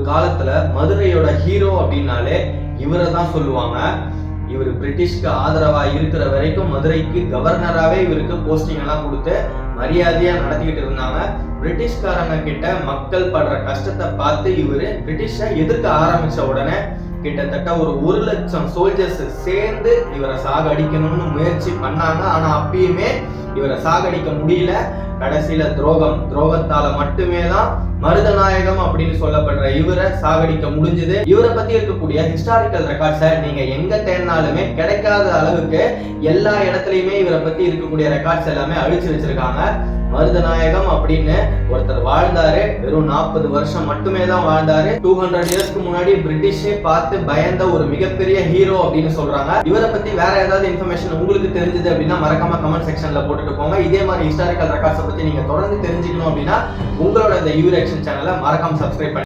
காலத்துல மதுரையோட ஹீரோ அப்படின்னாலே இவரை தான் சொல்லுவாங்க. இவர் பிரிட்டிஷ்க்கு ஆதரவா இருக்கிற வரைக்கும் மதுரைக்கு கவர்னராகவே இவருக்கு போஸ்டிங் எல்லாம் கொடுத்து மரியாதையா நடத்திக்கிட்டு இருந்தாங்க. பிரிட்டிஷ்காரங்க கிட்ட மக்கள் படுற கஷ்டத்தை பார்த்து இவரு பிரிட்டிஷை எதிர்க்க ஆரம்பிச்ச உடனே கிட்டத்தட்ட ஒரு 1,00,000 சோல்ஜர்ஸ் சேர்ந்து இவரை சாகடிக்கணும்னு முயற்சி பண்ணாங்க. ஆனா அப்பயுமே இவரை சாகடிக்க முடியல. கடைசியில துரோகத்தால மட்டுமே தான் மருதநாயகம் அப்படின்னு சொல்லப்படுற இவரை சாகடிக்க முடிஞ்சது. இவரை பத்தி இருக்கக்கூடிய ஹிஸ்டாரிக்கல் ரெக்கார்ட்ஸை நீங்க எங்க தேடினாலுமே கிடைக்காத அளவுக்கு எல்லா இடத்துலயுமே இவரை பத்தி இருக்கக்கூடிய ரெக்கார்ட்ஸ் எல்லாமே அழிச்சு வச்சிருக்காங்க. மருதநாயகம் அப்படின்னு ஒருத்தர் வாழ்ந்தாரு. வெறும் 40 வருஷம் மட்டுமே தான் வாழ்ந்தாரு. 200 இயர்ஸ்க்கு முன்னாடி பிரிட்டிஷே பார்த்து பயந்த ஒரு மிகப்பெரிய ஹீரோ அப்படின்னு சொல்றாங்க. இவரை பத்தி வேற ஏதாவது இன்ஃபர்மேஷன் உங்களுக்கு தெரிஞ்சது அப்படின்னா மறக்காம கமெண்ட் செக்ஷன்ல போட்டுட்டு போங்க. இதே மாதிரி ஹிஸ்டாரிக்கல் ரெக்கார்ட்ஸை பத்தி நீங்க தொடர்ந்து தெரிஞ்சுக்கணும் அப்படின்னா உங்களோட இந்த யூ ரியாக்ஷன் சேனலை மறக்காம சப்ஸ்கிரைப்